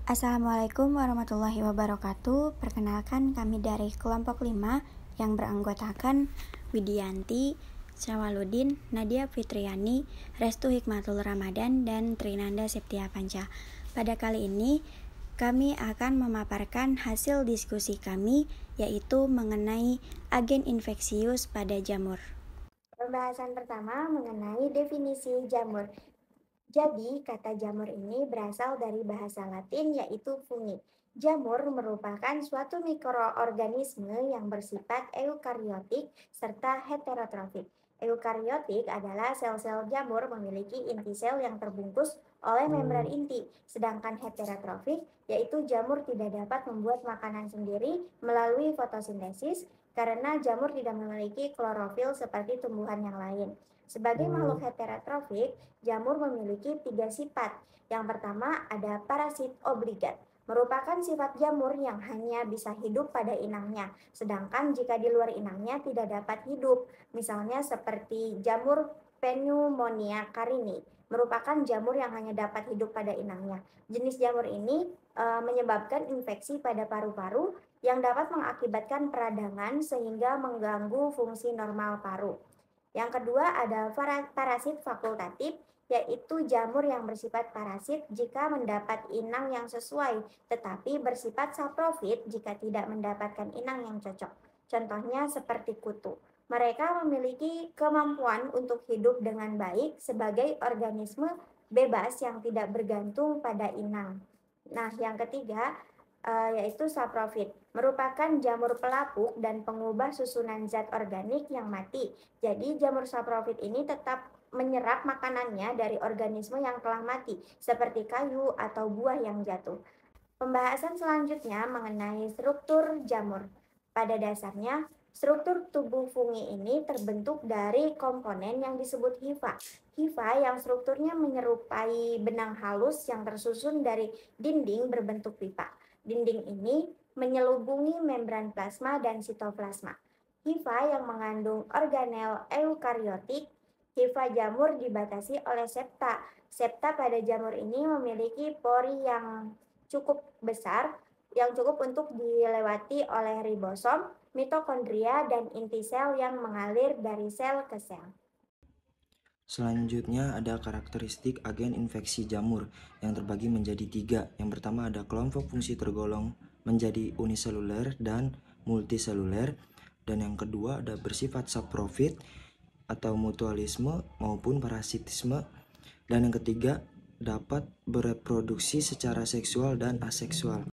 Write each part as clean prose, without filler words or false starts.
Assalamualaikum warahmatullahi wabarakatuh. Perkenalkan, kami dari kelompok 5 yang beranggotakan Widianti, Syawaludin, Nadia Fitriani, Restu Hikmatul Ramadan, dan Trinanda Septia Panca. Pada kali ini, kami akan memaparkan hasil diskusi kami, yaitu mengenai agen infeksius pada jamur. Pembahasan pertama mengenai definisi jamur. Jadi, kata jamur ini berasal dari bahasa Latin yaitu fungi. Jamur merupakan suatu mikroorganisme yang bersifat eukariotik serta heterotrofik. Eukariotik adalah sel-sel jamur memiliki inti sel yang terbungkus oleh membran inti, sedangkan heterotrofik yaitu jamur tidak dapat membuat makanan sendiri melalui fotosintesis karena jamur tidak memiliki klorofil seperti tumbuhan yang lain. Sebagai makhluk heterotrofik, jamur memiliki 3 sifat. Yang pertama ada parasit obligat, merupakan sifat jamur yang hanya bisa hidup pada inangnya, sedangkan jika di luar inangnya tidak dapat hidup. Misalnya seperti jamur pneumonia carini, merupakan jamur yang hanya dapat hidup pada inangnya. Jenis jamur ini menyebabkan infeksi pada paru-paru yang dapat mengakibatkan peradangan sehingga mengganggu fungsi normal paru. Yang kedua ada parasit fakultatif, yaitu jamur yang bersifat parasit jika mendapat inang yang sesuai, tetapi bersifat saprofit jika tidak mendapatkan inang yang cocok. Contohnya seperti kutu. Mereka memiliki kemampuan untuk hidup dengan baik sebagai organisme bebas yang tidak bergantung pada inang. Nah, yang ketiga yaitu saprofit, merupakan jamur pelapuk dan pengubah susunan zat organik yang mati. Jadi jamur saprofit ini tetap menyerap makanannya dari organisme yang telah mati, seperti kayu atau buah yang jatuh. Pembahasan selanjutnya mengenai struktur jamur. Pada dasarnya, struktur tubuh fungi ini terbentuk dari komponen yang disebut hifa. Hifa yang strukturnya menyerupai benang halus yang tersusun dari dinding berbentuk pipa. Dinding ini menyelubungi membran plasma dan sitoplasma. Hifa yang mengandung organel eukariotik. Hifa jamur dibatasi oleh septa. Septa pada jamur ini memiliki pori yang cukup besar, yang cukup untuk dilewati oleh ribosom, mitokondria, dan inti sel yang mengalir dari sel ke sel. Selanjutnya ada karakteristik agen infeksi jamur yang terbagi menjadi 3. Yang pertama ada kelompok fungsi tergolong menjadi uniseluler dan multiseluler. Dan yang kedua ada bersifat saprofit atau mutualisme maupun parasitisme. Dan yang ketiga dapat bereproduksi secara seksual dan aseksual.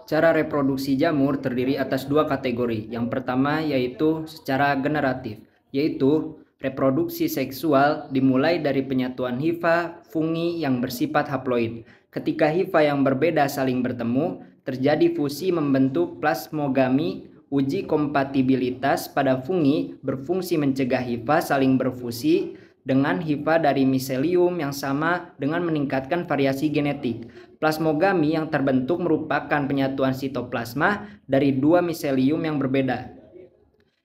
Cara reproduksi jamur terdiri atas 2 kategori. Yang pertama yaitu secara generatif, yaitu reproduksi seksual dimulai dari penyatuan hifa fungi yang bersifat haploid. Ketika hifa yang berbeda saling bertemu, terjadi fusi membentuk plasmogami. Uji kompatibilitas pada fungi berfungsi mencegah hifa saling berfusi dengan hifa dari miselium yang sama dengan meningkatkan variasi genetik. Plasmogami yang terbentuk merupakan penyatuan sitoplasma dari 2 miselium yang berbeda.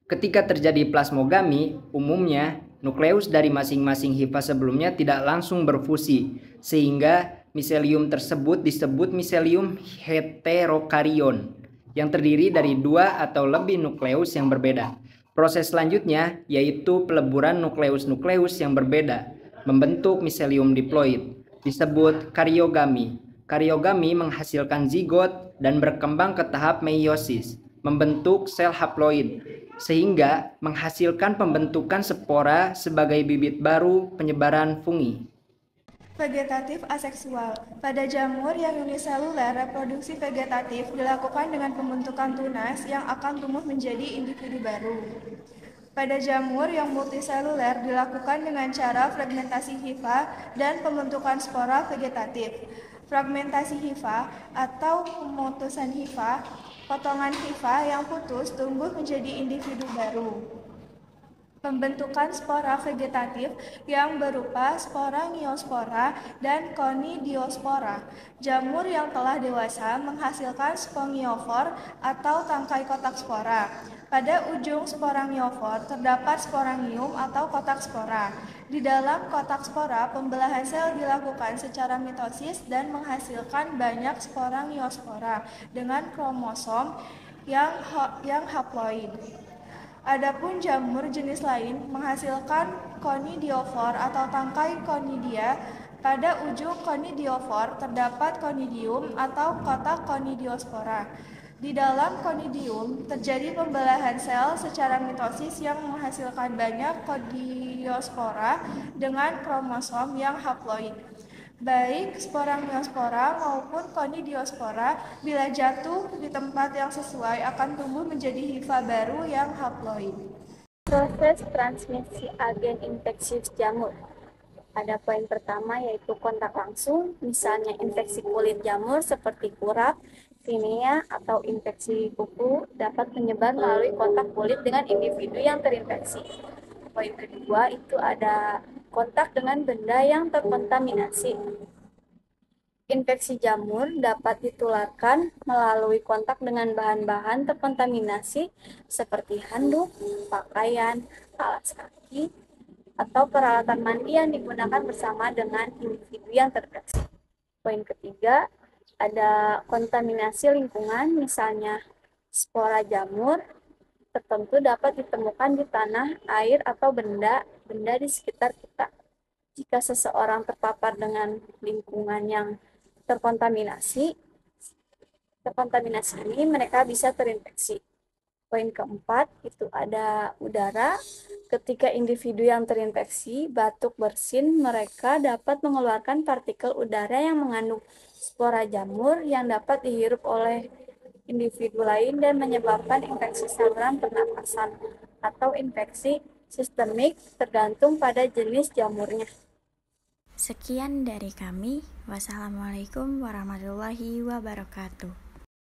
Ketika terjadi plasmogami, umumnya nukleus dari masing-masing hifa sebelumnya tidak langsung berfusi, sehingga miselium tersebut disebut miselium heterokarion, yang terdiri dari 2 atau lebih nukleus yang berbeda. Proses selanjutnya yaitu peleburan nukleus-nukleus yang berbeda, membentuk miselium diploid, disebut kariogami. Kariogami menghasilkan zigot dan berkembang ke tahap meiosis, membentuk sel haploid, sehingga menghasilkan pembentukan spora sebagai bibit baru penyebaran fungi. Vegetatif aseksual. Pada jamur yang uniseluler, reproduksi vegetatif dilakukan dengan pembentukan tunas yang akan tumbuh menjadi individu baru. Pada jamur yang multiseluler dilakukan dengan cara fragmentasi hifa dan pembentukan spora vegetatif. Fragmentasi hifa atau pemutusan hifa, potongan hifa yang putus tumbuh menjadi individu baru. pembentukan spora vegetatif yang berupa spora ngiospora dan konidiospora. Jamur yang telah dewasa menghasilkan spongiofor atau tangkai kotak spora. Pada ujung sporangiofor terdapat sporangium atau kotak spora. Di dalam kotak spora, pembelahan sel dilakukan secara mitosis dan menghasilkan banyak sporangiospora dengan kromosom yang haploid. Adapun jamur jenis lain menghasilkan konidiofor atau tangkai konidia. Pada ujung konidiofor terdapat konidium atau kotak konidiospora. Di dalam konidium terjadi pembelahan sel secara mitosis yang menghasilkan banyak konidiospora dengan kromosom yang haploid. Baik sporangiospora maupun konidiospora bila jatuh di tempat yang sesuai akan tumbuh menjadi hifa baru yang haploid. Proses transmisi agen infeksius jamur. Ada poin pertama yaitu kontak langsung, misalnya infeksi kulit jamur seperti kurap, tinea, atau infeksi kuku dapat menyebar melalui kontak kulit dengan individu yang terinfeksi. Poin kedua itu ada kontak dengan benda yang terkontaminasi. Infeksi jamur dapat ditularkan melalui kontak dengan bahan-bahan terkontaminasi seperti handuk, pakaian, alas kaki, atau peralatan mandi yang digunakan bersama dengan individu yang terinfeksi. Poin ketiga, ada kontaminasi lingkungan, misalnya spora jamur tertentu dapat ditemukan di tanah, air, atau benda di sekitar kita. Jika seseorang terpapar dengan lingkungan yang terkontaminasi ini mereka bisa terinfeksi. Poin keempat itu ada udara. Ketika individu yang terinfeksi batuk bersin, mereka dapat mengeluarkan partikel udara yang mengandung spora jamur yang dapat dihirup oleh individu lain dan menyebabkan infeksi saluran pernapasan atau infeksi sistemik tergantung pada jenis jamurnya. Sekian dari kami. Wassalamualaikum warahmatullahi wabarakatuh.